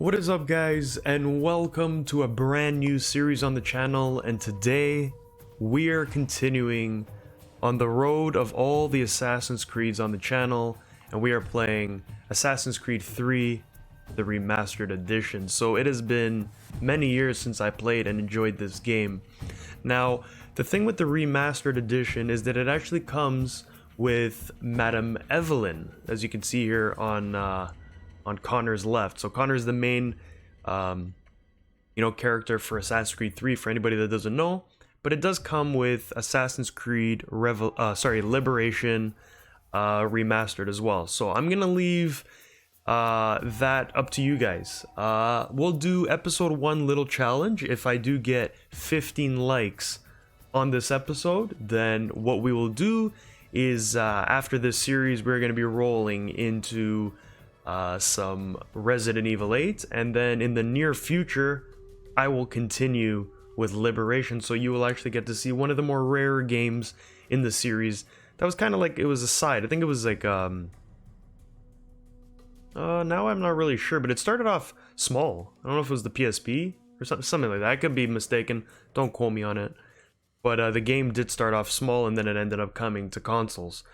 What is up, guys, and welcome to a brand new series on the channel. And today we are continuing on the road of all the Assassin's Creeds on the channel, and we are playing Assassin's Creed 3, the Remastered edition. So it has been many years since I played and enjoyed this game. Now, the thing with the Remastered edition is that it actually comes with Madame Evelyn, as you can see here on Connor's left. So Connor's the main character for Assassin's Creed 3 for anybody that doesn't know, but it does come with Assassin's Creed Liberation Remastered as well. So I'm gonna leave that up to you guys. We'll do episode 1 little challenge. If I do get 15 likes on this episode, then what we will do is after this series we're going to be rolling into some Resident Evil 8, and then in the near future I will continue with Liberation, so you will actually get to see one of the more rare games in the series that was kind of like, it was a side. I think it was like now I'm not really sure, but it started off small. I don't know if it was the PSP or something like that. I could be mistaken, don't quote me on it, but the game did start off small and then it ended up coming to consoles.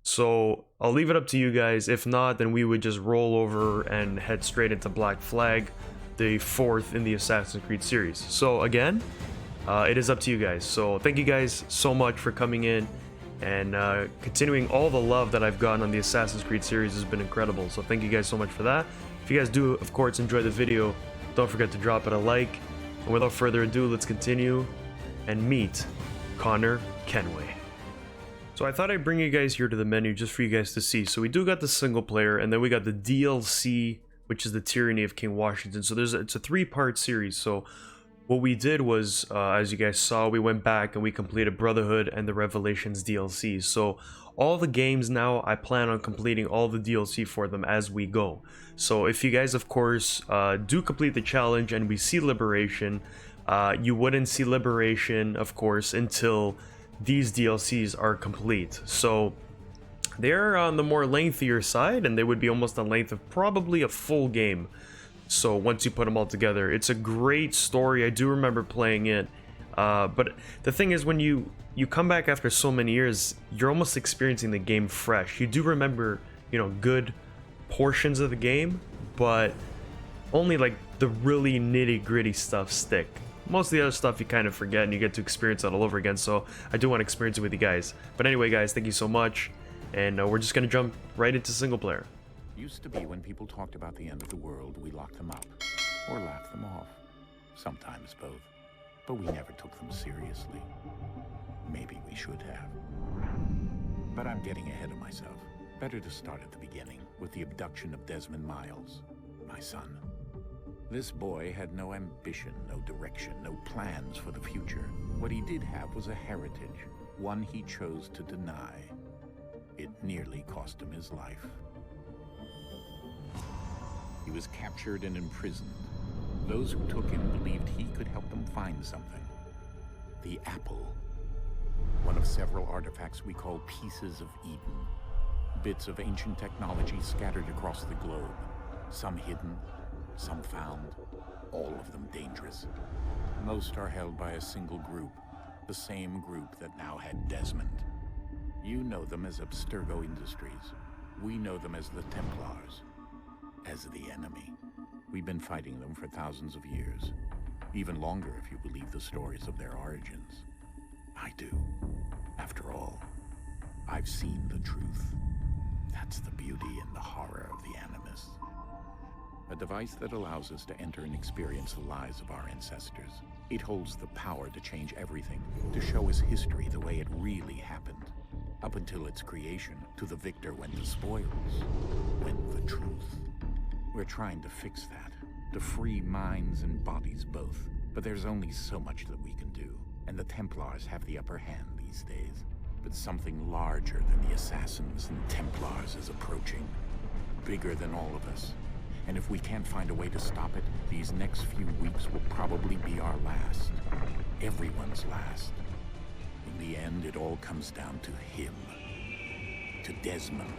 So I'll leave it up to you guys. If not, then we would just roll over and head straight into Black Flag, the 4th in the Assassin's Creed series. So again, it is up to you guys. So thank you guys so much for coming in and continuing. All the love that I've gotten on the Assassin's Creed series has been incredible. So thank you guys so much for that. If you guys do, of course, enjoy the video, don't forget to drop it a like. And without further ado, let's continue and meet Connor Kenway. So I thought I'd bring you guys here to the menu just for you guys to see. So we do got the single player, and then we got the DLC, which is the Tyranny of King Washington. So it's a 3-part series. So what we did was, as you guys saw, we went back and we completed Brotherhood and the Revelations DLC. So all the games now, I plan on completing all the DLC for them as we go. So if you guys, of course, do complete the challenge and we see Liberation, you wouldn't see Liberation, of course, until these DLCs are complete. So they're on the more lengthier side, and they would be almost the length of probably a full game. So once you put them all together, it's a great story. I do remember playing it, but the thing is, when you come back after so many years, you're almost experiencing the game fresh. You do remember, good portions of the game, but only like the really nitty-gritty stuff stick. Most of the other stuff you kind of forget, and you get to experience that all over again. So I do want to experience it with you guys. But anyway, guys, thank you so much, and we're just gonna jump right into single player. Used to be when people talked about the end of the world, we locked them up or laughed them off. Sometimes both, but we never took them seriously. Maybe we should have. But I'm getting ahead of myself. Better to start at the beginning with the abduction of Desmond Miles, my son. This boy had no ambition, no direction, no plans for the future. What he did have was a heritage, one he chose to deny. It nearly cost him his life. He was captured and imprisoned. Those who took him believed he could help them find something. The apple. One of several artifacts we call pieces of Eden. Bits of ancient technology scattered across the globe. Some hidden, some found, all of them dangerous. Most are held by a single group, the same group that now had Desmond. You know them as Abstergo Industries. We know them as the Templars, as the enemy. We've been fighting them for thousands of years, even longer if you believe the stories of their origins. I do. After all, I've seen the truth. That's the beauty and the horror of the Animus. A device that allows us to enter and experience the lives of our ancestors. It holds the power to change everything, to show us history the way it really happened. Up until its creation, to the victor went the spoils, went the truth. We're trying to fix that, to free minds and bodies both. But there's only so much that we can do, and the Templars have the upper hand these days. But something larger than the Assassins and Templars is approaching, bigger than all of us. And if we can't find a way to stop it, these next few weeks will probably be our last. Everyone's last. In the end, it all comes down to him. To Desmond,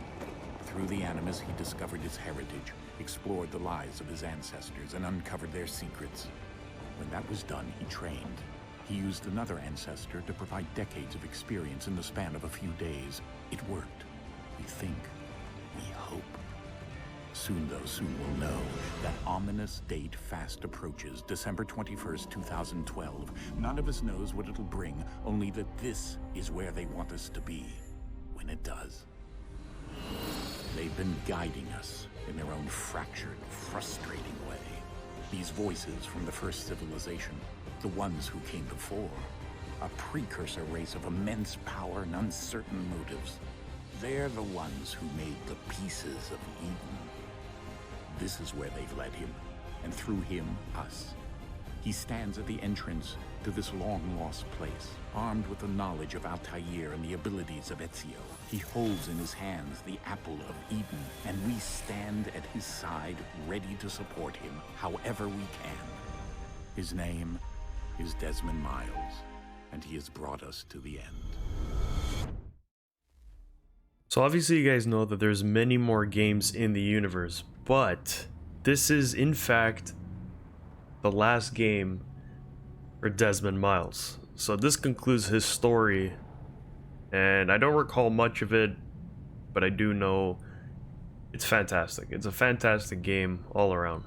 Through the Animus, he discovered his heritage, explored the lives of his ancestors, and uncovered their secrets. When that was done, he trained. He used another ancestor to provide decades of experience in the span of a few days. It worked. We think. We hope. Soon, though, soon we'll know. That ominous date fast approaches, December 21st, 2012. None of us knows what it'll bring, only that this is where they want us to be when it does. They've been guiding us in their own fractured, frustrating way. These voices from the first civilization, the ones who came before, a precursor race of immense power and uncertain motives. They're the ones who made the pieces of Eden. This is where they've led him, and through him, us. He stands at the entrance to this long-lost place, armed with the knowledge of Altair and the abilities of Ezio. He holds in his hands the apple of Eden, and we stand at his side, ready to support him however we can. His name is Desmond Miles, and he has brought us to the end. So obviously you guys know that there's many more games in the universe, but this is in fact the last game for Desmond Miles. So this concludes his story, and I don't recall much of it, but I do know it's fantastic. It's a fantastic game all around.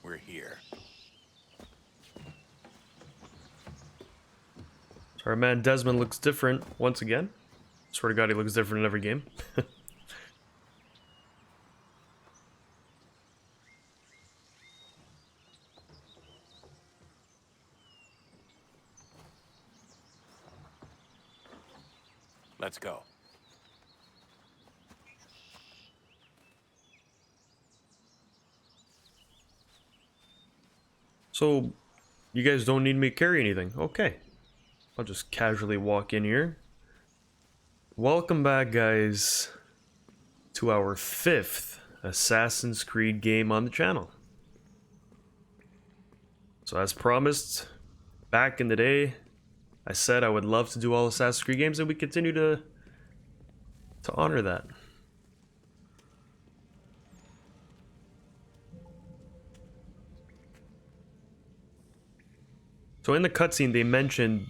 We're here. Sorry, man, Desmond looks different once again. Swear to God, he looks different in every game. Let's go. So, you guys don't need me to carry anything. Okay. I'll just casually walk in here. Welcome back, guys, to our 5th Assassin's Creed game on the channel. So as promised, back in the day, I said I would love to do all Assassin's Creed games, and we continue to honor that. So in the cutscene, they mentioned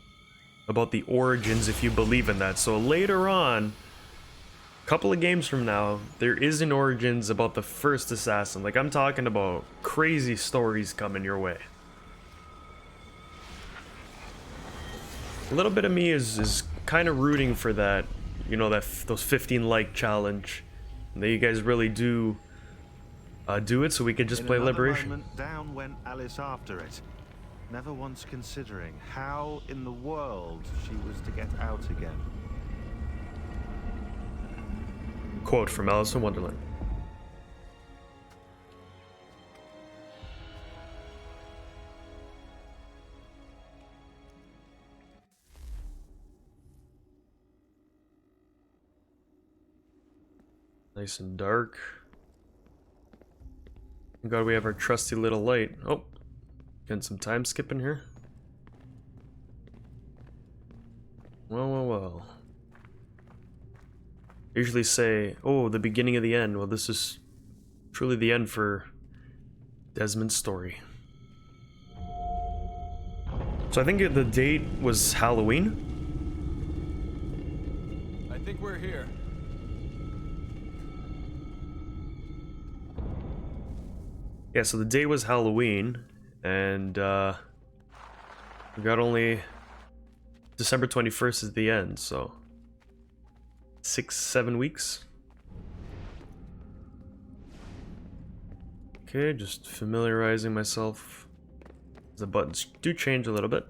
about the origins, if you believe in that. So later on, a couple of games from now, there is an origins about the first assassin. Like, I'm talking about crazy stories coming your way. A little bit of me is kind of rooting for that, you know, those 15 like challenge. And that you guys really do it, so we can just play Liberation. Moment, down went Alice after it, never once considering how in the world she was to get out again. Quote from Alice in Wonderland. Nice and dark. Thank God we have our trusty little light. Oh, getting some time skipping here. Well. Usually say, oh, the beginning of the end. Well, this is truly the end for Desmond's story. So I think the date was Halloween. I think we're here. Yeah, so the day was Halloween, and we got only December 21st is the end, so 6-7 weeks. Okay, just familiarizing myself. The buttons do change a little bit.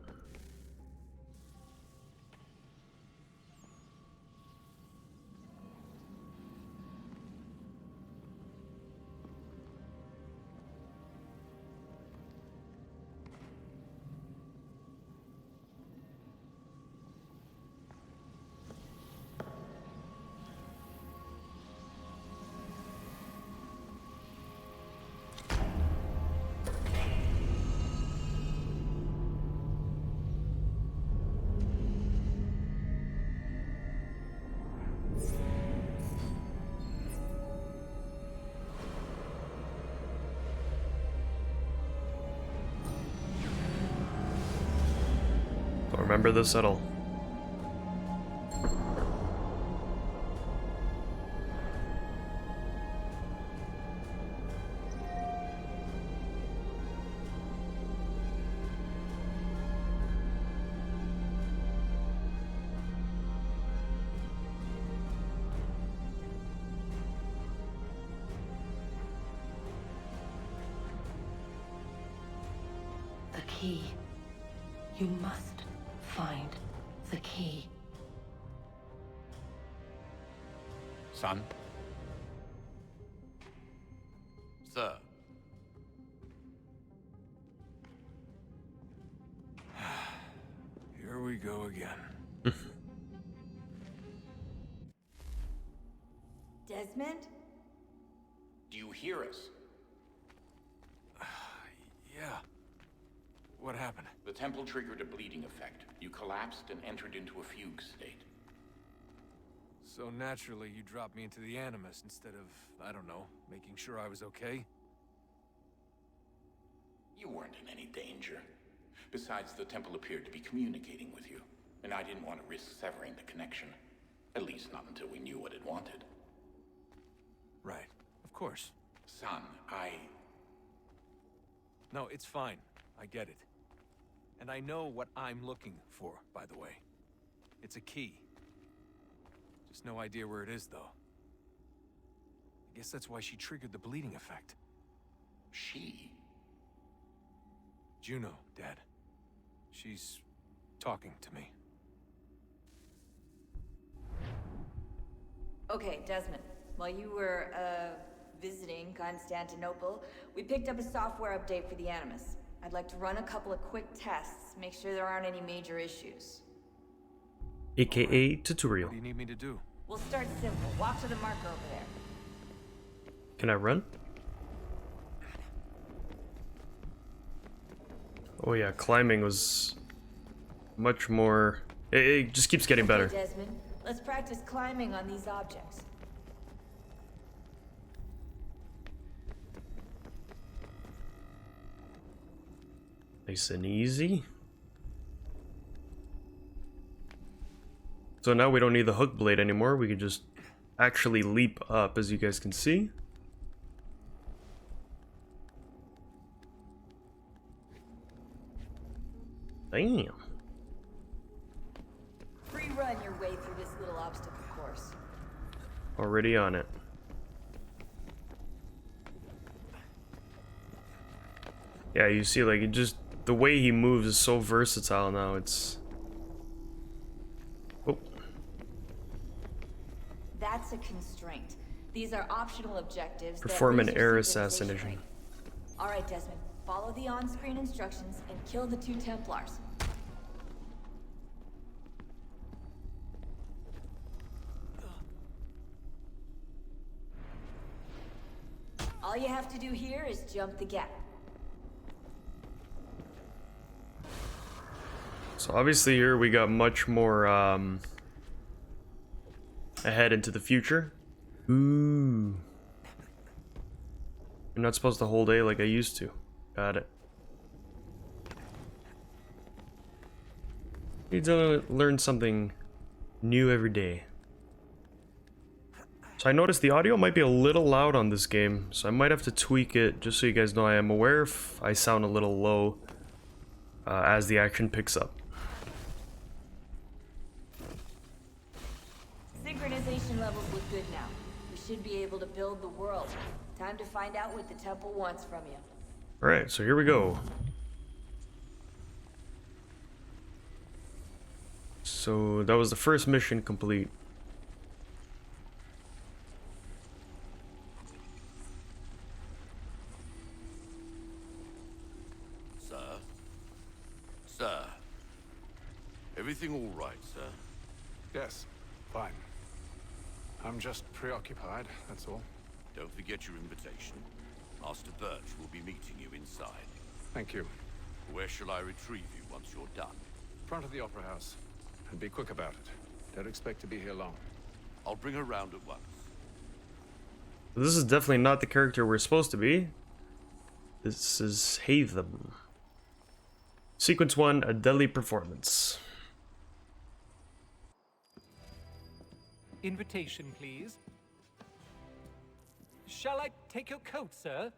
remember this at all. The key. You must find the key. Son? Sir? Here we go again. Desmond? Do you hear us? Yeah. What happened? The temple triggered a bleeding effect. You collapsed and entered into a fugue state. So naturally, you dropped me into the Animus instead of, I don't know, making sure I was okay? You weren't in any danger. Besides, the temple appeared to be communicating with you, and I didn't want to risk severing the connection. At least not until we knew what it wanted. Right. Of course. Son, No, it's fine. I get it. And I know what I'm looking for, by the way. It's a key. Just no idea where it is, though. I guess that's why she triggered the bleeding effect. She? Juno, Dad. She's talking to me. Okay, Desmond. While you were, visiting Constantinople, we picked up a software update for the Animus. I'd like to run a couple of quick tests, make sure there aren't any major issues. AKA tutorial. What do you need me to do? We'll start simple. Walk to the marker over there. Can I run? Oh yeah, climbing was much more... It just keeps getting better. Okay, Desmond. Let's practice climbing on these objects. Nice and easy. So now we don't need the hook blade anymore. We can just actually leap up, as you guys can see. Damn. Free run your way through this little obstacle course. Already on it. Yeah, you see, like, it just... The way he moves is so versatile now, it's... Oh. That's a constraint. These are optional objectives. Perform that an raise your air synchronization assassination. rate. All right, Desmond. Follow the on-screen instructions and kill the 2 Templars. All you have to do here is jump the gap. So obviously here we got much more ahead into the future. Ooh. You're not supposed to hold A like I used to. Got it. Need to learn something new every day. So I noticed the audio might be a little loud on this game, so I might have to tweak it just so you guys know I am aware if I sound a little low as the action picks up. Synchronization levels look good now. We should be able to build the world. Time to find out what the temple wants from you. Alright, so here we go. So that was the first mission complete. Sir? Everything all right, sir? Yes, fine. I'm just preoccupied, that's all. Don't forget your invitation. Master Birch will be meeting you inside. Thank you. Where shall I retrieve you once you're done? Front of the Opera House. And be quick about it. Don't expect to be here long. I'll bring her round at once. This is definitely not the character we're supposed to be. This is Haytham. Sequence 1, a deadly performance. Invitation, please. Shall I take your coat, sir?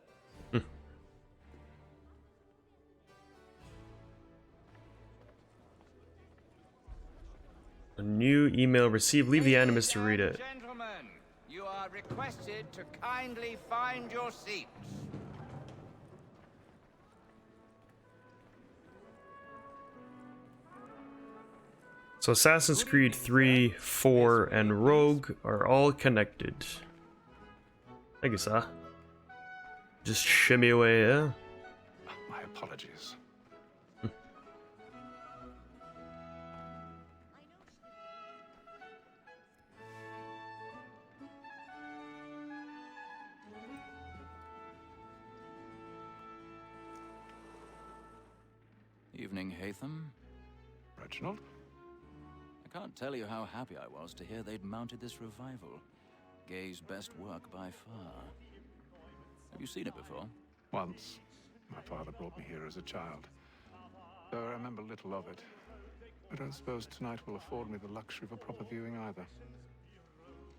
A new email received. Leave the Animus to read it. Gentlemen, you are requested to kindly find your seats. So Assassin's Creed 3, 4, and Rogue are all connected. I guess, just shimmy away, yeah? My apologies. Evening, Haytham. Reginald? I can't tell you how happy I was to hear they'd mounted this revival. Gay's best work by far. Have you seen it before? Once. My father brought me here as a child. Though I remember little of it. I don't suppose tonight will afford me the luxury of a proper viewing either.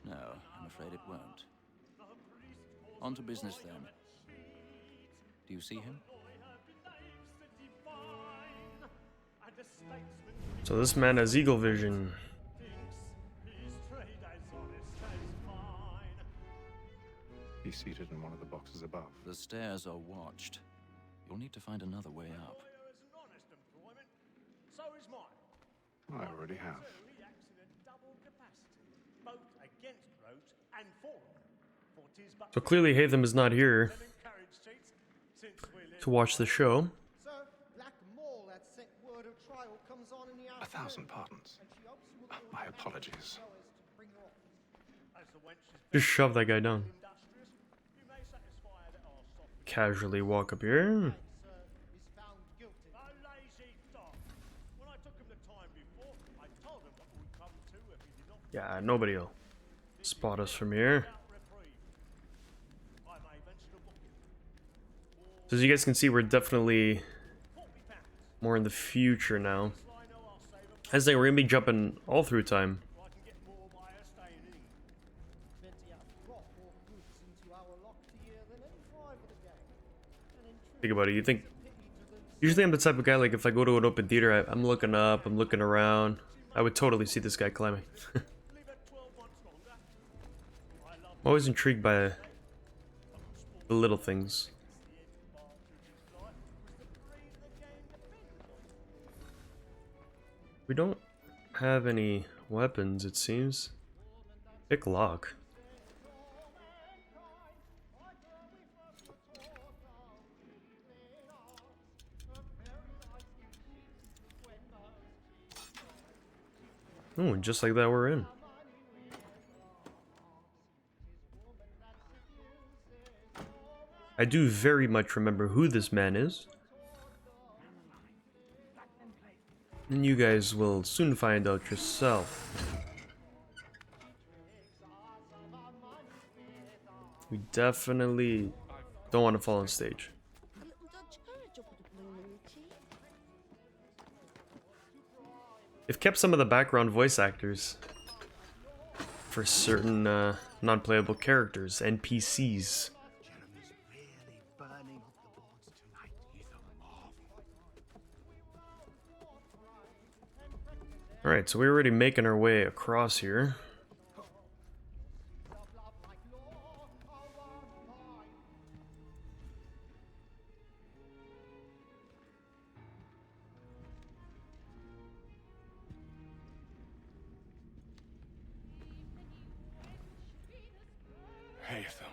No, I'm afraid it won't. On to business then. Do you see him? So this man has eagle vision. He's seated in one of the boxes above. The stairs are watched. You'll need to find another way up. I already have. So clearly Haytham is not here to watch the show. 1,000 pardons. My apologies. Just shove that guy down. Casually walk up here. Yeah, nobody will spot us from here. So as you guys can see, we're definitely more in the future now. I was saying we're gonna be jumping all through time. Think about it. You think usually I'm the type of guy, like if I go to an open theater, I'm looking up, I'm looking around. I would totally see this guy climbing. I'm always intrigued by the little things. We don't have any weapons, it seems. Pick lock. Oh, and just like that, we're in. I do very much remember who this man is. And you guys will soon find out yourself. We definitely don't want to fall on stage. They've kept some of the background voice actors for certain non-playable characters, NPCs. Alright, so we're already making our way across here. Haytham.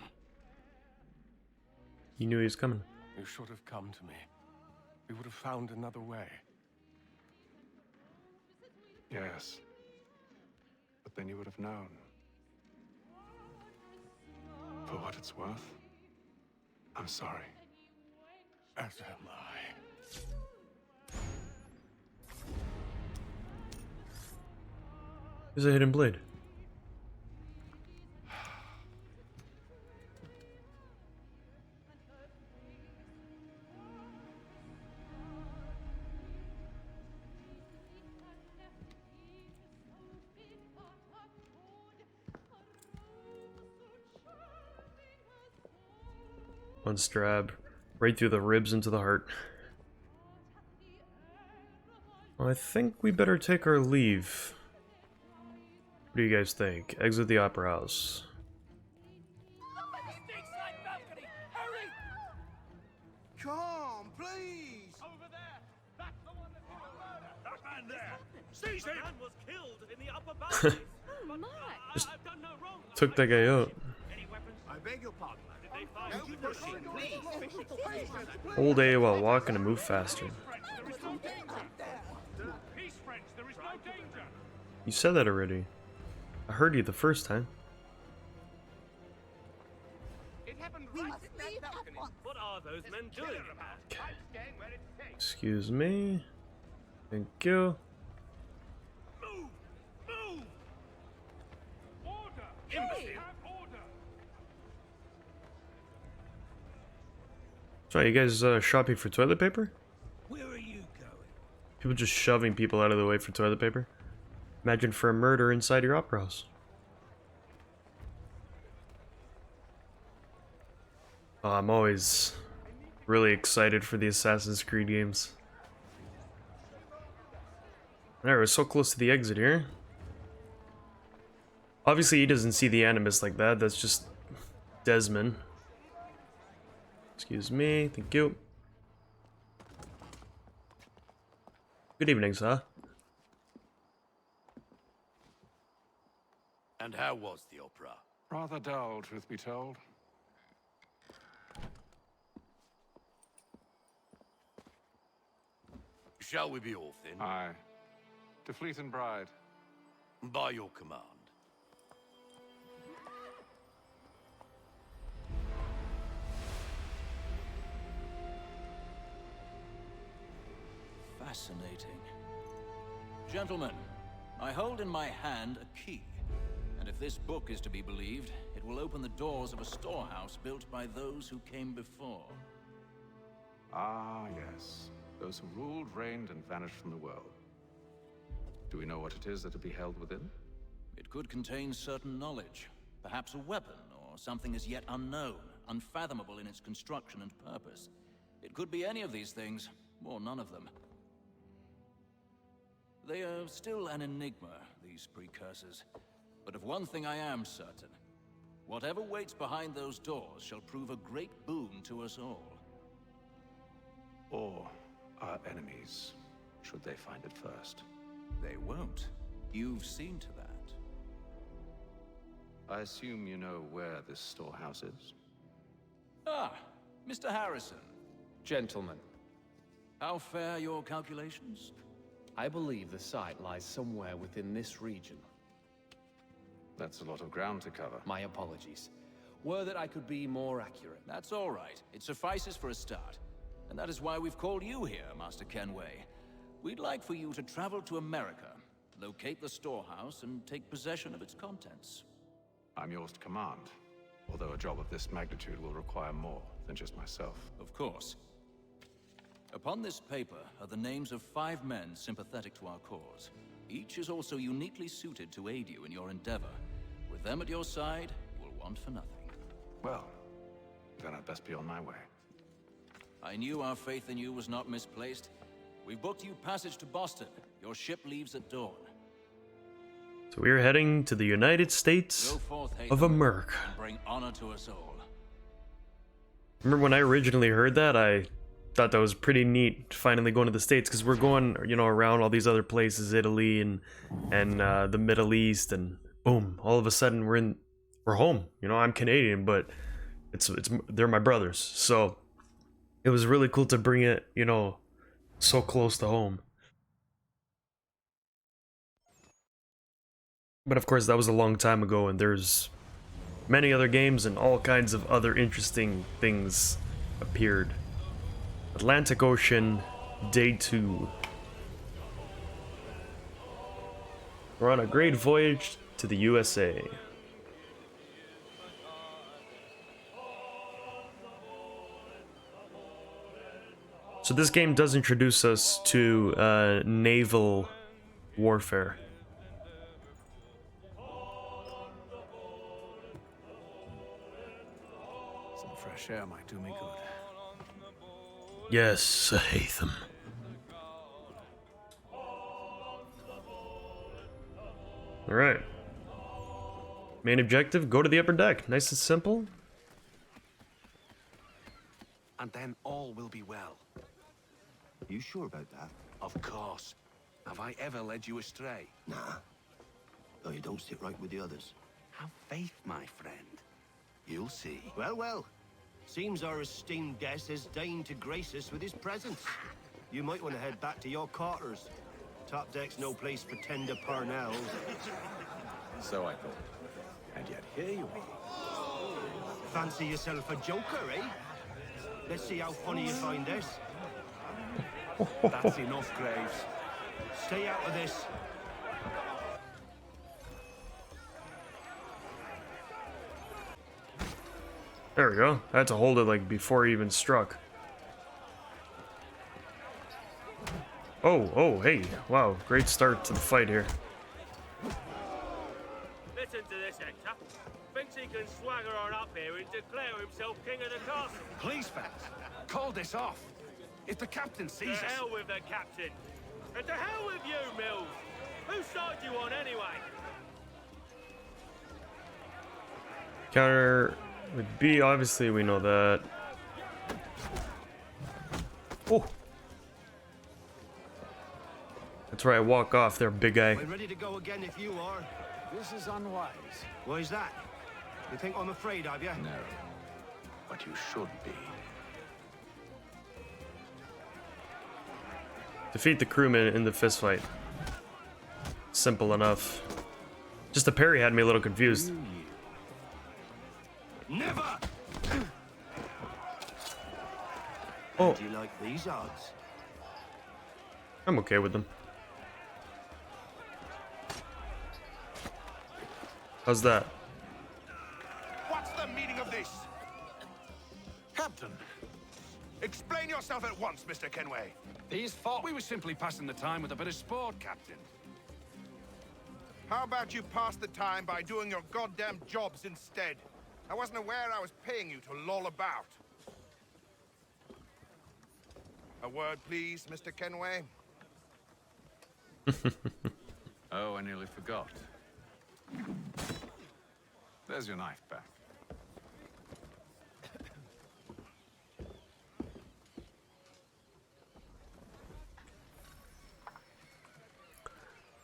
You knew he was coming. You should have come to me. We would have found another way. Yes. But then you would have known. For what it's worth, I'm sorry. As am I. There's a hidden blade. One stab. Right through the ribs into the heart. Well, I think we better take our leave. What do you guys think? Exit the Opera House. Come, please! Over there! That's the one that did the murder! That man there! Seize him! Man was killed in the upper balcony. Oh my! I've done no wrong. Took that guy out. I beg your pardon. Did they find you pushing, please? Hold A while walking to move faster. Peace, friends. There is no danger. You said that already. I heard you the first time. It happened right at that balcony. What are those men doing? Excuse me. Thank you. Move! Move! Order! Embassy, have order! So you guys shopping for toilet paper? Where are you going? People just shoving people out of the way for toilet paper? Imagine for a murder inside your opera house. Oh, I'm always really excited for the Assassin's Creed games. Alright, we're so close to the exit here. Obviously he doesn't see the Animus like that, that's just Desmond. Excuse me, thank you. Good evening, sir. And how was the opera? Rather dull, truth be told. Shall we be off then? Aye. To Fleet and Bride. By your command. Fascinating. Gentlemen, I hold in my hand a key. And if this book is to be believed, it will open the doors of a storehouse built by those who came before. Ah, yes. Those who ruled, reigned, and vanished from the world. Do we know what it is that to be held within? It could contain certain knowledge. Perhaps a weapon, or something as yet unknown, unfathomable in its construction and purpose. It could be any of these things, or none of them. They are still an enigma, these precursors. But of one thing I am certain. Whatever waits behind those doors shall prove a great boon to us all. Or our enemies, should they find it first. They won't. You've seen to that. I assume you know where this storehouse is? Ah, Mr. Harrison. Gentlemen, How fare your calculations? I believe the site lies somewhere within this region. That's a lot of ground to cover. My apologies. Were that I could be more accurate. That's all right. It suffices for a start. And that is why we've called you here, Master Kenway. We'd like for you to travel to America, locate the storehouse, and take possession of its contents. I'm yours to command, although a job of this magnitude will require more than just myself. Of course. Upon this paper are the names of 5 men sympathetic to our cause. Each is also uniquely suited to aid you in your endeavor. With them at your side, you will want for nothing. Well, then I'd best be on my way. I knew our faith in you was not misplaced. We've booked you passage to Boston. Your ship leaves at dawn. So we're heading to the United States Go forth, Haytham, of America. and bring honor to us all. Remember when I originally heard that, I thought that was pretty neat, finally going to the States, because we're going, you know, around all these other places, Italy and the Middle East, and boom, all of a sudden we're home. You know, I'm Canadian, but they're my brothers, so it was really cool to bring it, you know, so close to home. But of course, that was a long time ago, and there's many other games and all kinds of other interesting things appeared. Atlantic Ocean, Day 2. We're on a great voyage to the USA. So this game does introduce us to naval warfare. Some fresh air might do me good. Yes, Haytham. Alright. Main objective, go to the upper deck. Nice and simple. And then all will be well. You sure about that? Of course. Have I ever led you astray? Nah. Though you don't sit right with the others. Have faith, my friend. You'll see. Well, well. Seems our esteemed guest has deigned to grace us with his presence. You might want to head back to your quarters. Top deck's no place for tender parnells. So I thought. And yet here you are. Fancy yourself a joker, eh? Let's see how funny you find this. That's enough, Graves. Stay out of this. There we go. I had to hold it like before he even struck. Oh, hey. Wow, great start to the fight here. Listen to this, Hector. Thinks he can swagger on up here and declare himself king of the castle. Please, fans, call this off. If the captain sees us... To hell with the captain. And to hell with you, Mills. Whose side you on, anyway? Counter with B, obviously we know that. Oh. That's right, walk off there, big guy. We're ready to go again if you are. This is unwise. Why is that? You think I'm afraid of you? No. But you should be. Defeat the crewman in the fistfight. Simple enough. Just the parry had me a little confused. Never! Oh. Do you like these odds? I'm okay with them. How's that? What's the meaning of this? Captain, Explain yourself at once, Mr. Kenway. these thought we were simply passing the time with a bit of sport, Captain. How about you pass the time by doing your goddamn jobs instead? I wasn't aware I was paying you to loll about. A word, please, Mr. Kenway. Oh, I nearly forgot. There's your knife back.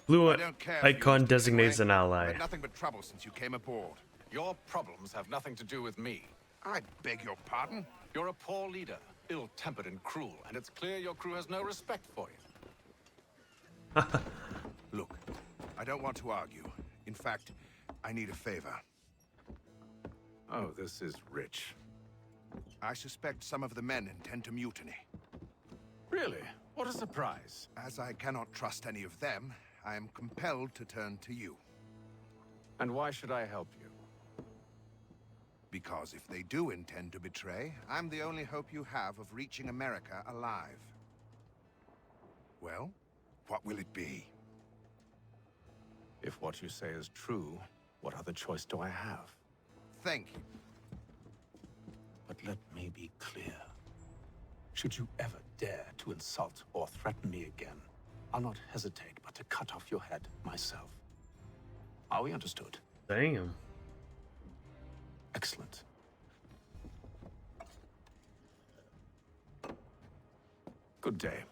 Blue I don't care for you, icon Mr. designates Kenway. an ally. I've had nothing but trouble since you came aboard. Your problems have nothing to do with me. I beg your pardon? You're a poor leader, ill-tempered and cruel, and it's clear your crew has no respect for you. Look, I don't want to argue. In fact, I need a favor. Oh, this is rich. I suspect some of the men intend to mutiny. Really? What a surprise. As I cannot trust any of them, I am compelled to turn to you. And why should I help you? Because if they do intend to betray, I'm the only hope you have of reaching America alive. Well, what will it be? If what you say is true, what other choice do I have? Thank you. But let me be clear. Should you ever dare to insult or threaten me again, I'll not hesitate but to cut off your head myself. Are we understood? Damn. Excellent. Good day.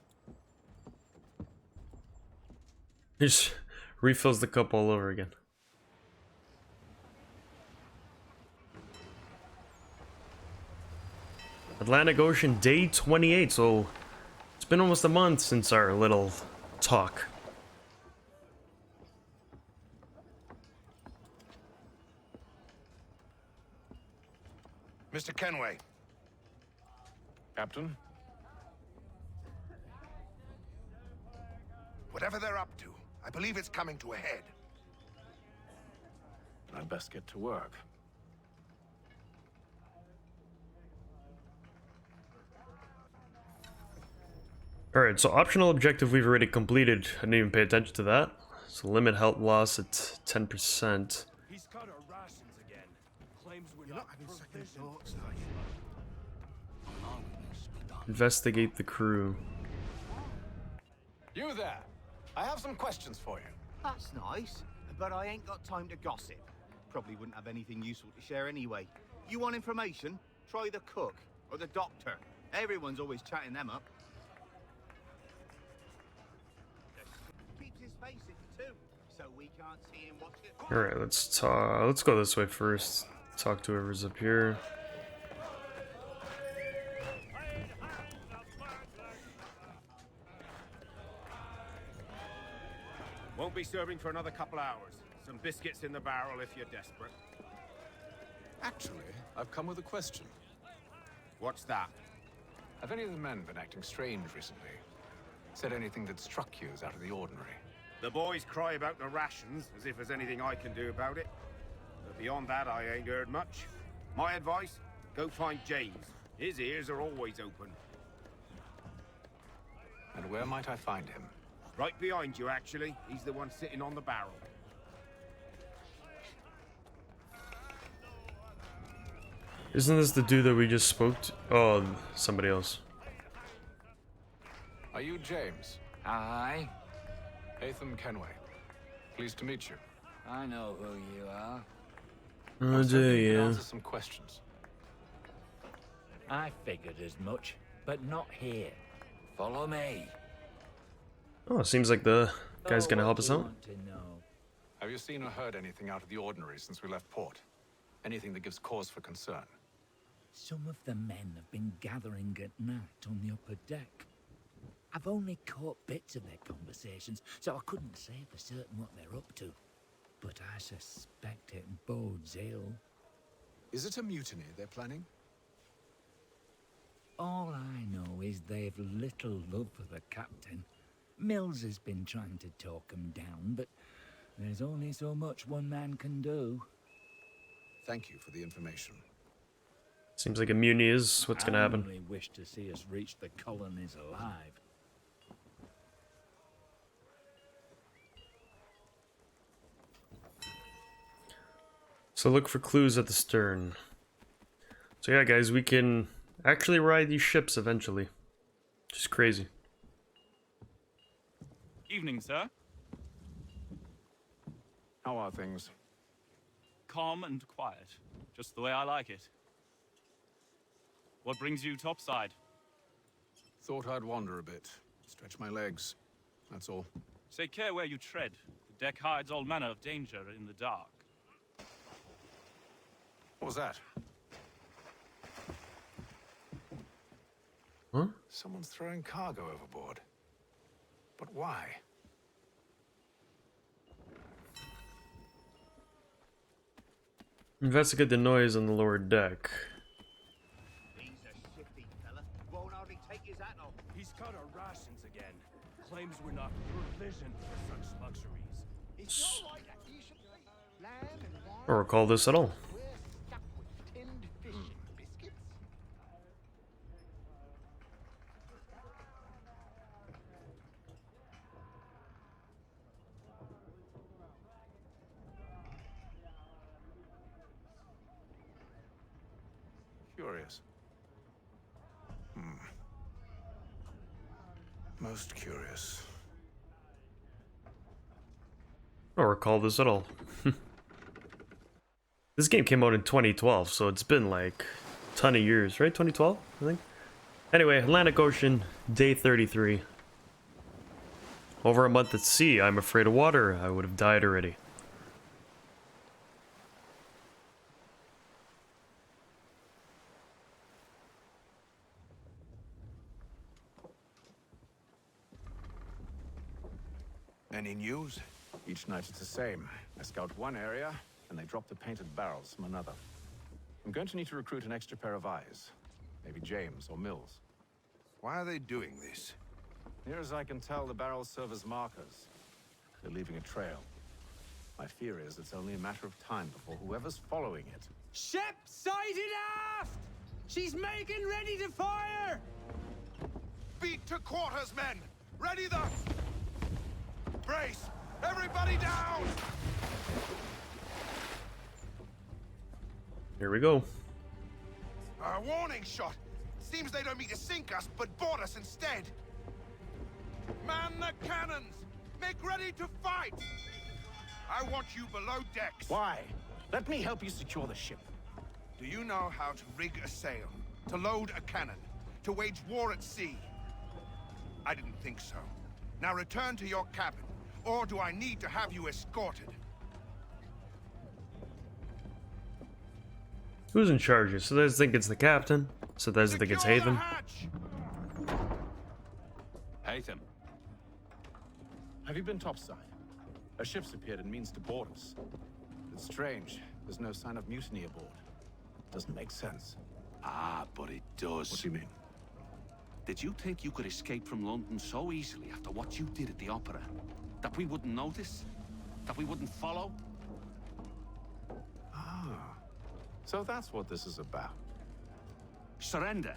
He just refills the cup all over again. Atlantic Ocean day 28, so it's been almost a month since our little talk. Mr. Kenway. Captain? Whatever they're up to, I believe it's coming to a head. I'd best get to work. Alright, so optional objective we've already completed. I didn't even pay attention to that. So limit health loss at 10%. He's cut our rations again. Claims we're You're not having second thoughts, are you? Investigate the crew. You there. I have some questions for you. That's nice, but I ain't got time to gossip. Probably wouldn't have anything useful to share anyway. You want information? Try the cook or the doctor. Everyone's always chatting them up. Keeps his face in too, so we can't see him watch it. All right, let's talk. Let's go this way first. Talk to whoever's up here. Won't be serving for another couple hours. Some biscuits in the barrel if you're desperate. Actually, I've come with a question. What's that? Have any of the men been acting strange recently? Said anything that struck you as out of the ordinary? The boys cry about the rations, as if there's anything I can do about it. But beyond that, I ain't heard much. My advice? Go find James. His ears are always open. And where might I find him? Right behind you, actually. He's the one sitting on the barrel. Isn't this the dude that we just spoke to? Oh, somebody else. Are you James? Aye. Haytham Kenway. Pleased to meet you. I know who you are. Oh, do you? Answer some questions. I figured as much, but not here. Follow me. Oh, seems like the guy's gonna help us out. Have you seen or heard anything out of the ordinary since we left port? Anything that gives cause for concern? Some of the men have been gathering at night on the upper deck. I've only caught bits of their conversations, so I couldn't say for certain what they're up to. But I suspect it bodes ill. Is it a mutiny they're planning? All I know is they've little love for the captain. Mills has been trying to talk him down, but there's only so much one man can do. Thank you for the information. Seems like a mutiny is what's gonna happen. I only wish to see us reach the colonies alive. So look for clues at the stern. So yeah, guys, we can actually ride these ships eventually. Just crazy. Evening, sir. How are things? Calm and quiet. Just the way I like it. What brings you topside? Thought I'd wander a bit. Stretch my legs. That's all. Take care where you tread. The deck hides all manner of danger in the dark. What was that? Huh? Someone's throwing cargo overboard. But why? Investigate the noise on the lower deck. He's a shifty fella. Won't hardly take his hat off. He's cut our rations again. Claims we're not provisioned for such luxuries. It's not like that. You should be lamb and wine. I don't recall this at all. We're stuck with tinned fish and biscuits. Curious. Most curious. I don't recall this at all. This game came out in 2012, so it's been like a ton of years, right? 2012, I think. Anyway, Atlantic Ocean, day 33. Over a month at sea, I'm afraid of water. I would have died already. Any news? Each night it's the same. I scout one area, and they drop the painted barrels from another. I'm going to need to recruit an extra pair of eyes. Maybe James or Mills. Why are they doing this? Near as I can tell, the barrels serve as markers. They're leaving a trail. My fear is it's only a matter of time before whoever's following it. Ship sighted aft! She's making ready to fire! Beat to quarters, men! Ready the... Brace! Everybody down! Here we go. A warning shot! Seems they don't mean to sink us, but board us instead. Man the cannons! Make ready to fight! I want you below decks. Why? Let me help you secure the ship. Do you know how to rig a sail? To load a cannon? To wage war at sea? I didn't think so. Now return to your cabin, or do I need to have you escorted? Who's in charge here? So there's think it's the captain. So there's think it's Haytham. Haytham. Have you been topside? A ship's appeared and means to board us. It's strange. There's no sign of mutiny aboard. Doesn't make sense. Ah, but it does. What do you mean? Did you think you could escape from London so easily after what you did at the opera? That we wouldn't notice? That we wouldn't follow? Ah. So that's what this is about. Surrender,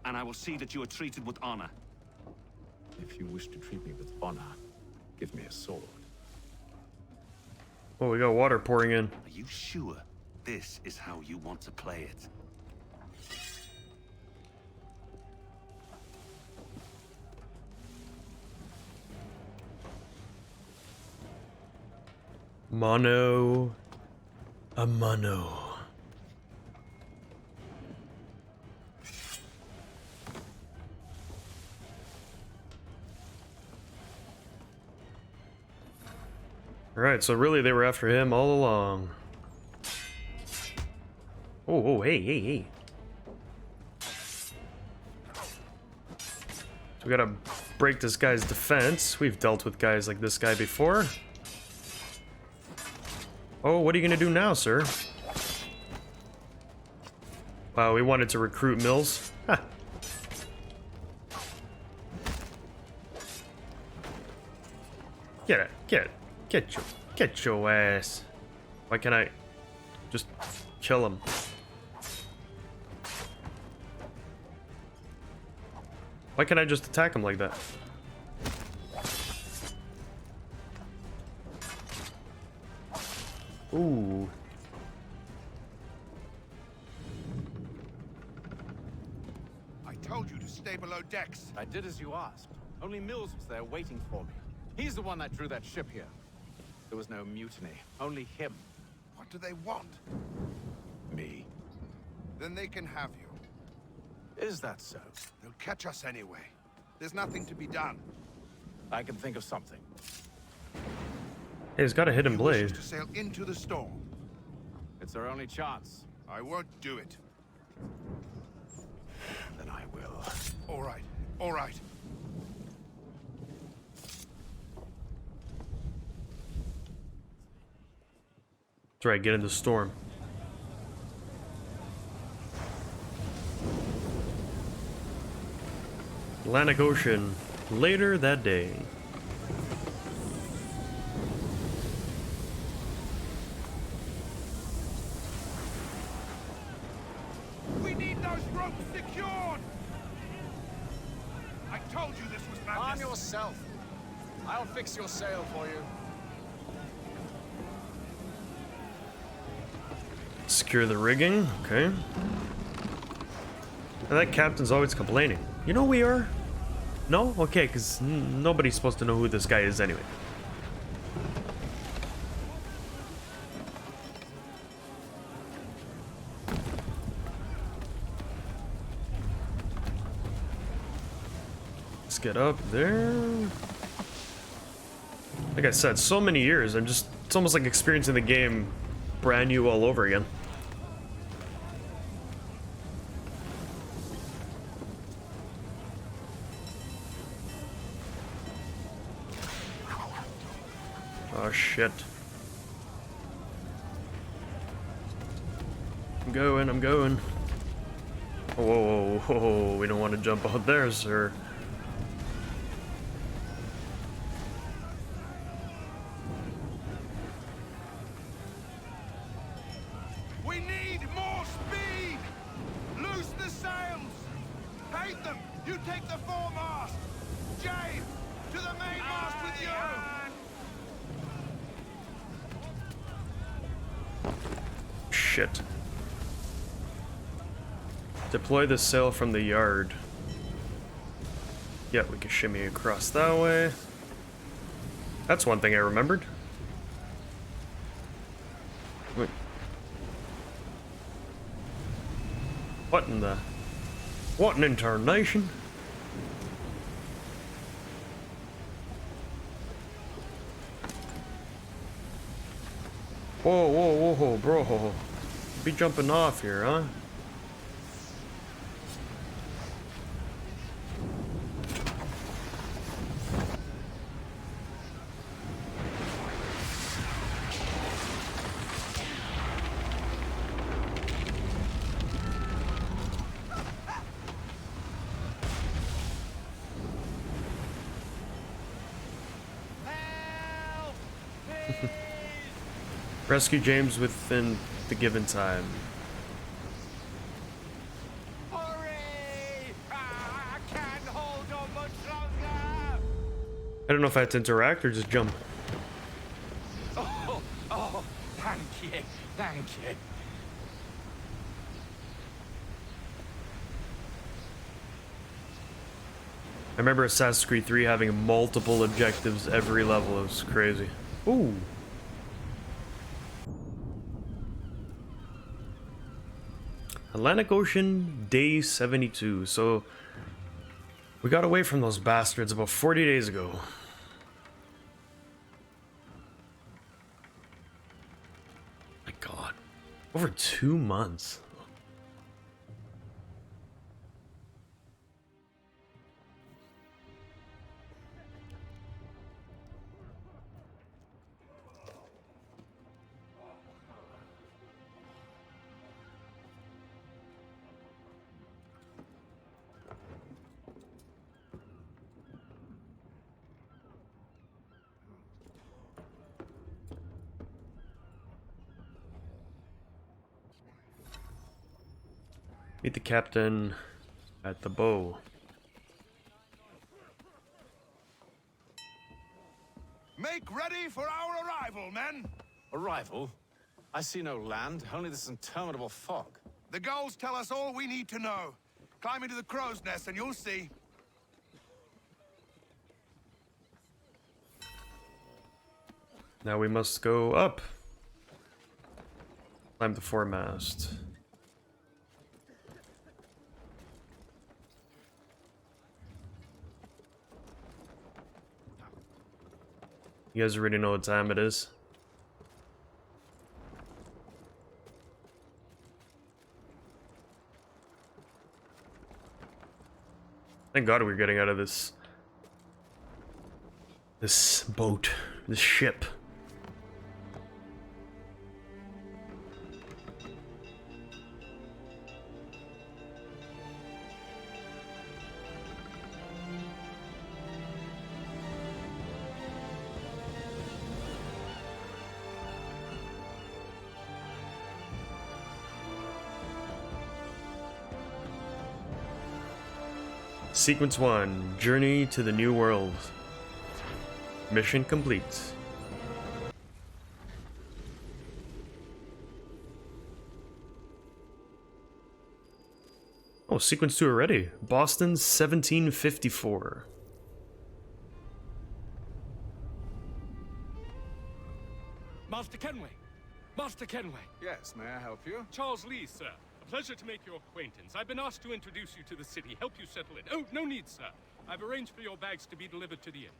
and I will see that you are treated with honor. If you wish to treat me with honor, give me a sword. Oh, we got water pouring in. Are you sure this is how you want to play it? Mano a mano. Alright, so really they were after him all along. Oh, hey. So we gotta break this guy's defense. We've dealt with guys like this guy before. Oh, what are you gonna do now, sir? Wow, we wanted to recruit Mills. Ha. Get your ass. Why can't I just kill him? Why can't I just attack him like that? Ooh. I told you to stay below decks. I did as you asked. Only Mills was there waiting for me. He's the one that drew that ship here. There was no mutiny, only him. What do they want? Me. Then they can have you. Is that so? They'll catch us anyway. There's nothing to be done. I can think of something. Hey, he's got a hidden blade. To sail into the storm. It's our only chance. I won't do it. Then I will. All right. That's right, get in the storm. Atlantic Ocean, later that day. We need those ropes secured! I told you this was madness. Arm yourself. I'll fix your sail for you. Secure the rigging, okay. And that captain's always complaining. You know who we are? No? Okay, because nobody's supposed to know who this guy is anyway. Let's get up there. Like I said, so many years, it's almost like experiencing the game brand new all over again. Oh shit. I'm going. Whoa, we don't want to jump out there, sir. We need more speed! Loose the sails! Haytham, you take the foremast! James, to the mainmast with you! Shit. Deploy the sail from the yard. Yeah, we can shimmy across that way. That's one thing I remembered. Wait. What in the... What an incarnation? Whoa, whoa, whoa, bro. Be jumping off here, huh? Rescue James within the given time. I don't know if I had to interact or just jump. Oh, thank you, thank you. I remember Assassin's Creed 3 having multiple objectives every level. It was crazy. Ooh. Atlantic Ocean, day 72. So, we got away from those bastards about 40 days ago. My god. Over 2 months. Meet the captain at the bow. Make ready for our arrival, men! Arrival? I see no land, only this interminable fog. The gulls tell us all we need to know. Climb into the crow's nest and you'll see. Now we must go up. Climb the foremast. You guys already know what time it is. Thank God we're getting out of this boat, this ship. Sequence 1, Journey to the New World. Mission complete. Oh, Sequence 2 already. Boston, 1754. Master Kenway! Master Kenway! Yes, may I help you? Charles Lee, sir. A pleasure to make your acquaintance. I've been asked to introduce you to the city, help you settle in. Oh, no need, sir. I've arranged for your bags to be delivered to the inn.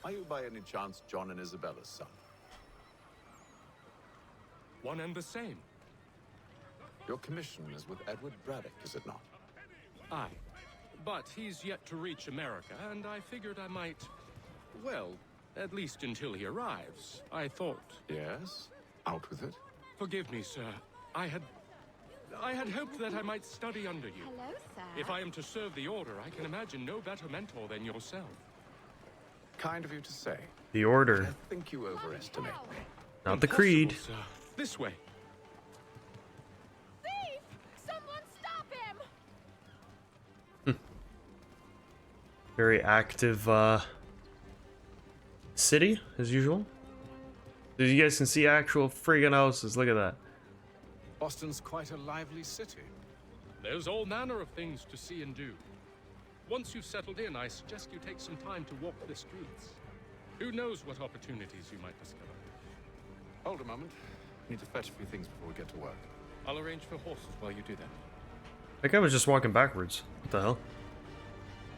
Are you by any chance John and Isabella's son? One and the same. Your commission is with Edward Braddock, is it not? Aye. But he's yet to reach America, and I figured I might... Well, at least until he arrives, I thought... Yes? Out with it? Forgive me, sir. I had hoped that I might study under you. Hello, sir. If I am to serve the Order, I can imagine no better mentor than yourself. Kind of you to say. The Order. I think you overestimate me. Not the Creed. Sir. This way. Thief! Someone stop him! Very active city, as usual. So you guys can see actual friggin' houses. Look at that. Boston's quite a lively city. There's all manner of things to see and do. Once you've settled in, I suggest you take some time to walk the streets. Who knows what opportunities you might discover. Hold a moment. I need to fetch a few things before we get to work. I'll arrange for horses while you do that. That guy was just walking backwards. What the hell?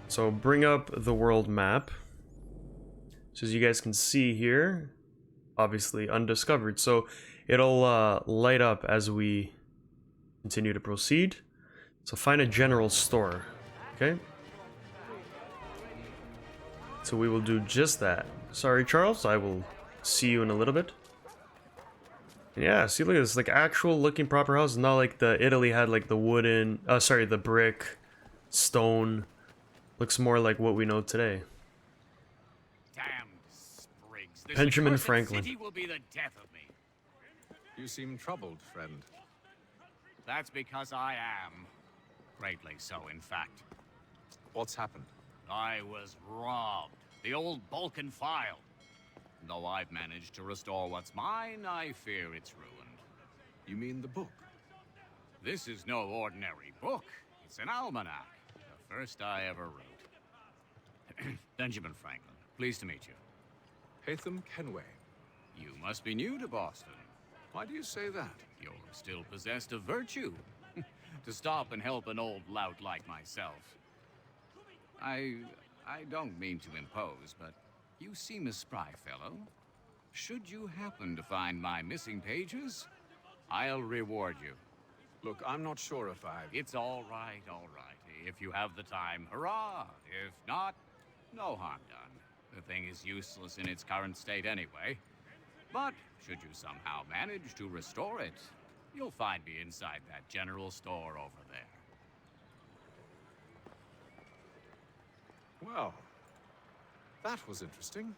So bring up the world map. So as you guys can see here, obviously undiscovered. So it'll light up as we continue to proceed. So find a general store. Okay. So we will do just that. Sorry, Charles. I will see you in a little bit. Yeah, see, look at this, like actual looking proper house, not like the Italy had like the wooden, sorry, the brick, stone. Looks more like what we know today. Damn sprigs. This Benjamin accursed Franklin. City will be the death of me. You seem troubled, friend. That's because I am. Greatly so, in fact. What's happened? I was robbed. The old Balkan file. Though I've managed to restore what's mine, I fear it's ruined. You mean the book? This is no ordinary book. It's an almanac. The first I ever wrote. Benjamin Franklin, pleased to meet you. Haytham Kenway. You must be new to Boston. Why do you say that? You're still possessed of virtue. To stop and help an old lout like myself. I don't mean to impose, but you seem a spry fellow. Should you happen to find my missing pages, I'll reward you. Look, I'm not sure if I... It's all right, all right. If you have the time, hurrah! If not, no harm done. The thing is useless in its current state anyway. But should you somehow manage to restore it, you'll find me inside that general store over there. Well, that was interesting.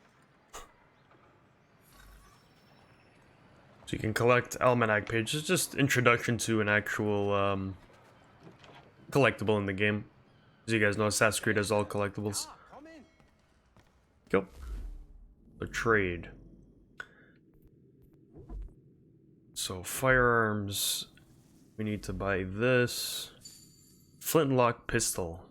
So you can collect almanac pages, just introduction to an actual collectible in the game. As you guys know, Assassin's Creed has all collectibles. Go. The trade. So firearms, we need to buy this flintlock pistol.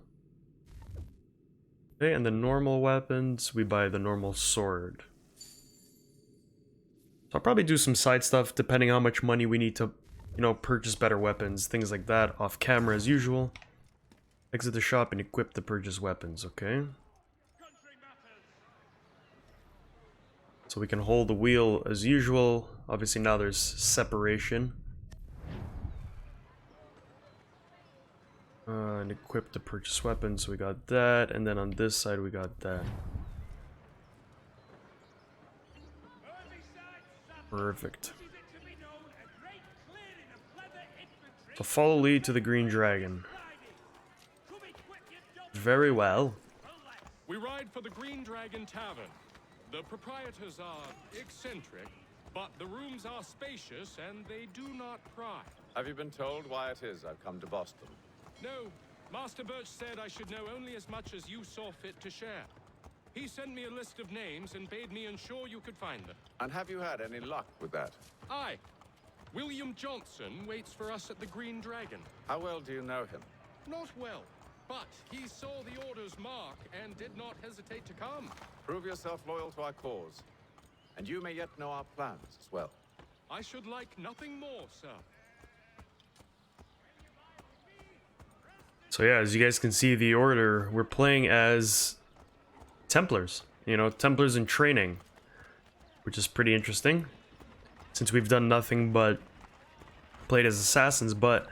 Okay, and the normal weapons, we buy the normal sword. So I'll probably do some side stuff depending how much money we need to, you know, purchase better weapons, things like that, off camera as usual. Exit the shop and equip the purchased weapons, okay? So we can hold the wheel as usual. Obviously now there's separation. And equip the purchase weapons, we got that, and then on this side we got that. Perfect. So follow lead to the Green Dragon. Very well. We ride for the Green Dragon Tavern. The proprietors are eccentric, but the rooms are spacious and they do not pry. Have you been told why it is I've come to Boston? No, Master Birch said I should know only as much as you saw fit to share. He sent me a list of names and bade me ensure you could find them. And have you had any luck with that? Aye. William Johnson waits for us at the Green Dragon. How well do you know him? Not well, but he saw the order's mark and did not hesitate to come. Prove yourself loyal to our cause. And you may yet know our plans as well. I should like nothing more, sir. So yeah, as you guys can see, the order, we're playing as Templars. You know, Templars in training. Which is pretty interesting. Since we've done nothing but played as assassins, but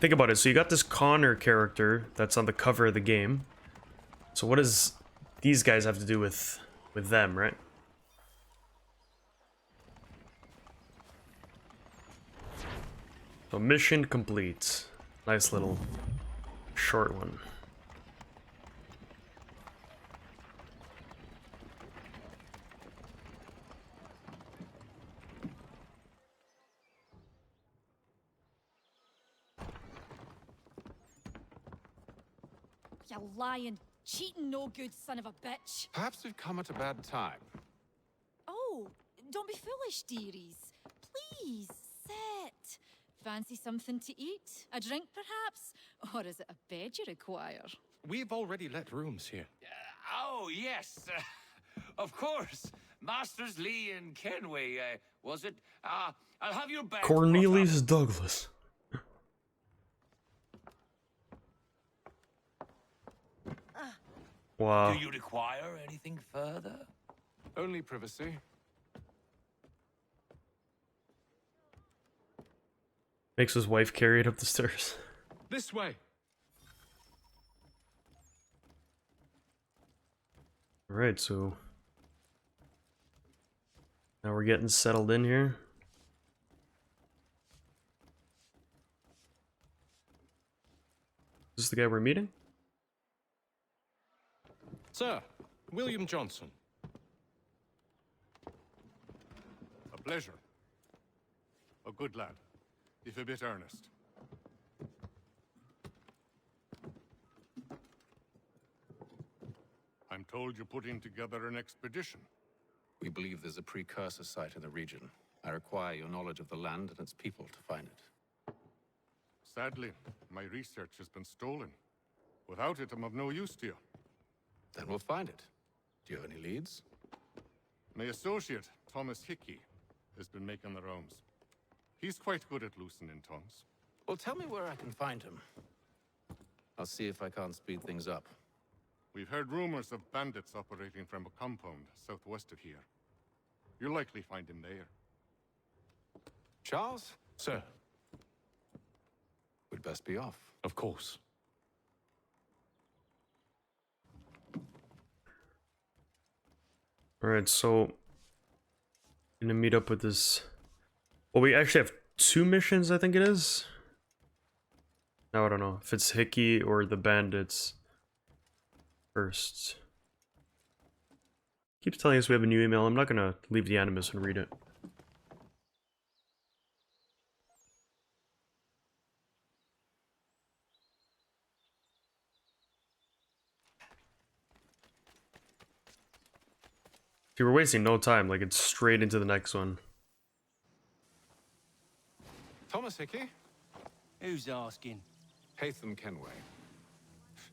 think about it. So you got this Connor character that's on the cover of the game. So what does these guys have to do with them, right? So mission complete. Nice little short one. You lying, cheating, no good son of a bitch. Perhaps we've come at a bad time. Oh, don't be foolish, dearies. Please, sit. Fancy something to eat? A drink, perhaps? Or is it a bed you require? We've already let rooms here. Oh, yes. Of course. Masters Lee and Kenway, was it? I'll have your bed. Cornelius Douglas. Wow. Do you require anything further? Only privacy. Makes his wife carry it up the stairs. This way. Alright, so now we're getting settled in here. Is this the guy we're meeting? Sir, William Johnson. A pleasure. A good lad, if a bit earnest. I'm told you're putting together an expedition. We believe there's a precursor site in the region. I require your knowledge of the land and its people to find it. Sadly, my research has been stolen. Without it, I'm of no use to you. Then we'll find it. Do you have any leads? My associate, Thomas Hickey, has been making the rounds. He's quite good at loosening tongues. Well, tell me where I can find him. I'll see if I can't speed things up. We've heard rumors of bandits operating from a compound southwest of here. You'll likely find him there. Charles? Sir. We'd best be off. Of course. Alright, so gonna meet up with this. Well, we actually have 2 missions, I think it is. Now I don't know if it's Hickey or the bandits first. Keeps telling us we have a new email. I'm not gonna leave the Animus and read it. See, we're wasting no time. Like, it's straight into the next one. Thomas Hickey? Who's asking? Haytham Kenway.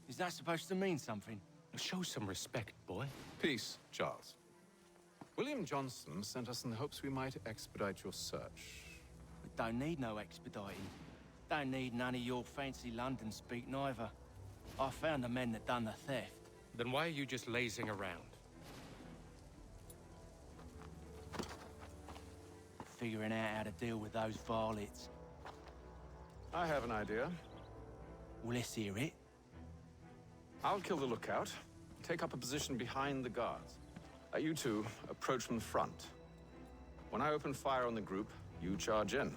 Is that supposed to mean something? Show some respect, boy. Peace, Charles. William Johnson sent us in the hopes we might expedite your search. We don't need no expediting. Don't need none of your fancy London speak neither. I found the men that done the theft. Then why are you just lazing around? Figuring out how to deal with those varlets. I have an idea. Well, let's hear it. I'll kill the lookout, take up a position behind the guards. You two approach from the front. When I open fire on the group, you charge in.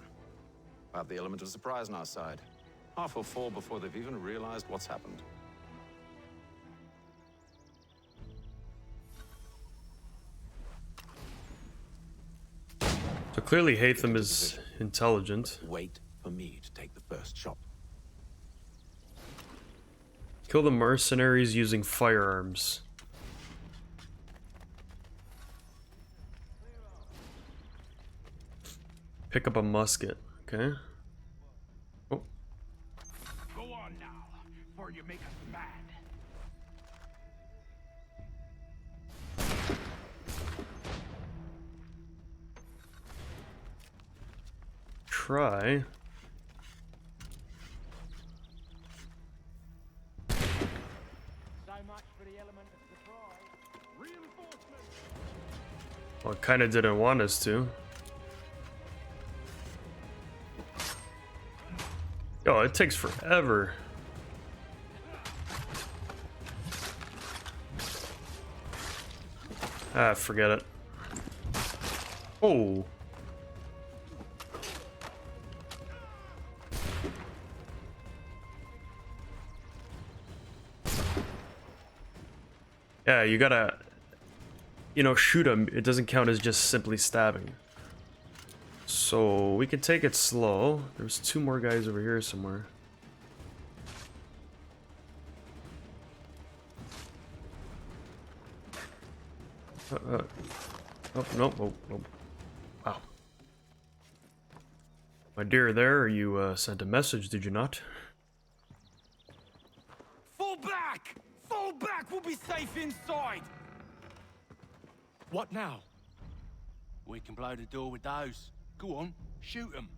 I have the element of surprise on our side. Half will fall before they've even realized what's happened. So clearly Haytham is intelligent. Wait for me to take the first shot. Kill the mercenaries using firearms. Pick up a musket. Okay. Oh. Go on now, before you make us mad. Try. Well, it kind of didn't want us to. Yo, it takes forever. Ah, forget it. Oh. Yeah, you gotta, you know, shoot him. It doesn't count as just simply stabbing. So we can take it slow. There's 2 more guys over here somewhere. Oh, no. Oh. Wow. My dear there, you sent a message, did you not? Fall back! Fall back! We'll be safe inside! What now? We can blow the door with those. Go on, shoot them.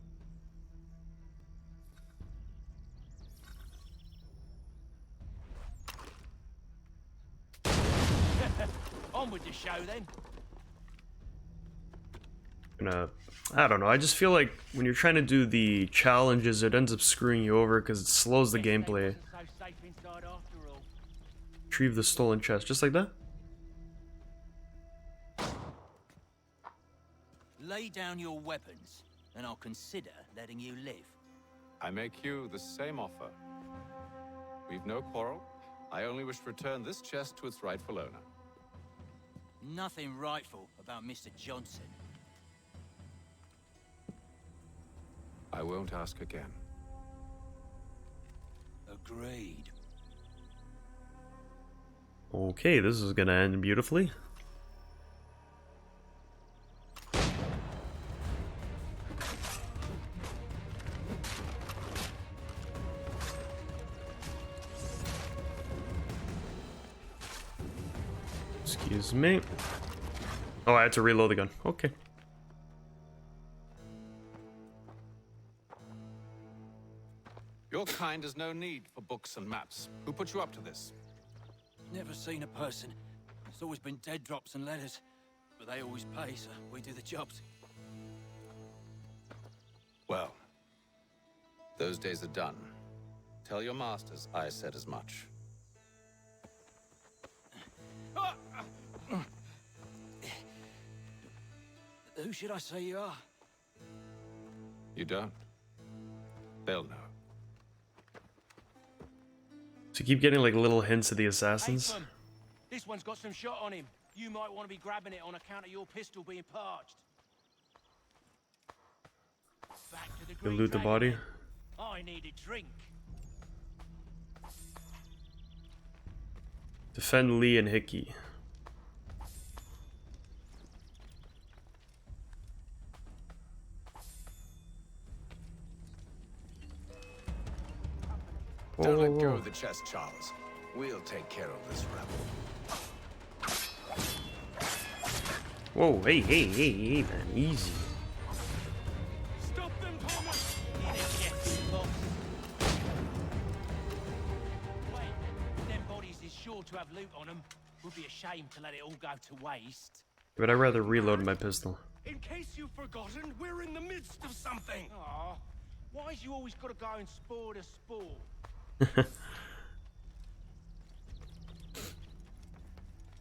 On with the show then. I don't know, I just feel like when you're trying to do the challenges, it ends up screwing you over because it slows the gameplay. Retrieve the stolen chest, just like that? Lay down your weapons, and I'll consider letting you live. I make you the same offer. We've no quarrel. I only wish to return this chest to its rightful owner. Nothing rightful about Mr. Johnson. I won't ask again. Agreed. Okay, this is gonna end beautifully. Excuse me. Oh, I had to reload the gun. Okay. Your kind has no need for books and maps. Who put you up to this? Never seen a person. It's always been dead drops and letters. But they always pay, so we do the jobs. Well, those days are done. Tell your masters I said as much. Who should I say you are? You don't. They'll know. So you keep getting like little hints of the assassins. Haytham, this one's got some shot on him. You might want to be grabbing it on account of your pistol being parched. Back to the You Green loot the Dragon. body. I need a drink. Defend Lee and Hickey. Don't let go of the chest, Charles. We'll take care of this rebel. Whoa, hey, man, easy. Stop them, Thomas! Wait, them bodies is sure to have loot on them. Would be a shame to let it all go to waste. But I'd rather reload my pistol. In case you've forgotten, we're in the midst of something. Aw, why's you always got to go and spoil the sport?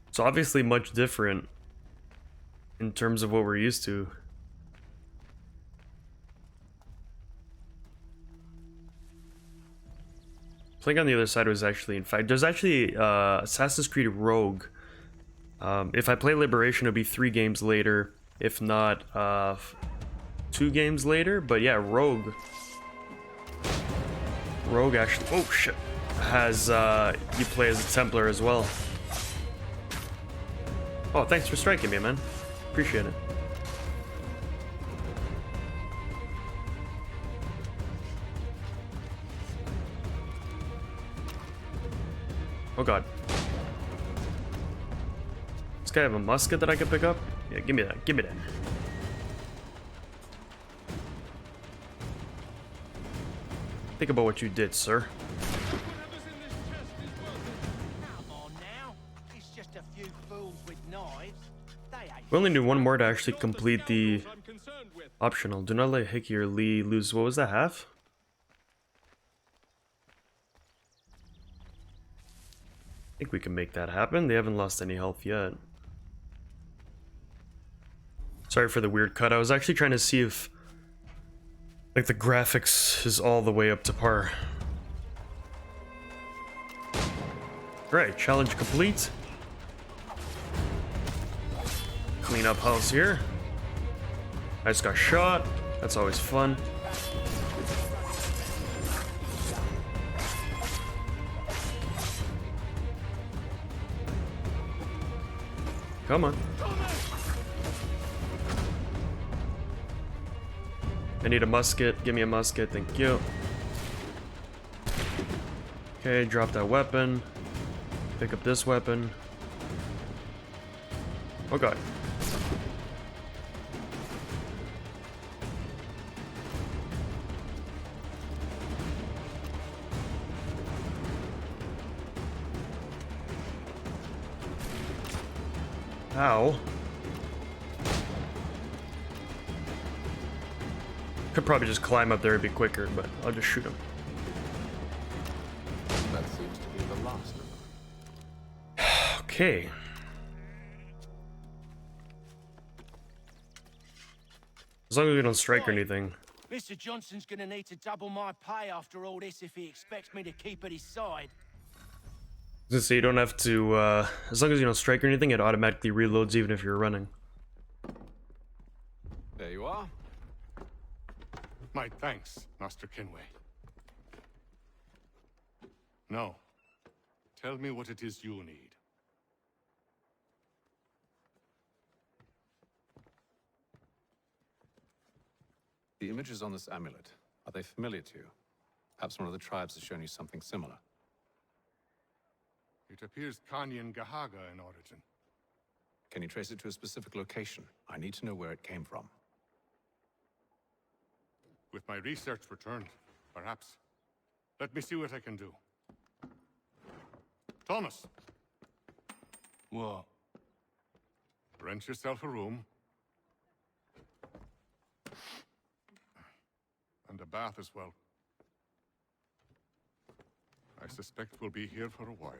It's obviously much different in terms of what we're used to. Playing on the other side was actually, in fact, there's actually Assassin's Creed Rogue. If I play Liberation, it'll be 3 games later, if not 2 games later. But yeah, Rogue actually, oh shit, has you play as a Templar as well. Oh, thanks for striking me, man. Appreciate it. Oh god. Does this guy have a musket that I can pick up? Yeah, give me that. Give me that. Think about what you did, sir. We only need one more to actually complete the optional. Do not let Hickey or Lee lose. What was that, half? I think we can make that happen. They haven't lost any health yet. Sorry for the weird cut. I was actually trying to see if like the graphics is all the way up to par. Right, challenge complete. Clean up house here. I just got shot. That's always fun. Come on. I need a musket. Give me a musket. Thank you. Okay, drop that weapon. Pick up this weapon. Oh god. Ow. Could probably just climb up there and be quicker, but I'll just shoot him. That seems to be the last of them. Okay. As long as we don't strike or anything. Mr. Johnson's gonna need to double my pay after all this if he expects me to keep at his side. So you don't have to, as long as you don't strike or anything, it automatically reloads even if you're running. There you are. My thanks, Master Kenway. Now, tell me what it is you need. The images on this amulet, are they familiar to you? Perhaps one of the tribes has shown you something similar. It appears Kanyan Gahaga in origin. Can you trace it to a specific location? I need to know where it came from. With my research returned, perhaps. Let me see what I can do. Thomas! What? Rent yourself a room. And a bath as well. I suspect we'll be here for a while.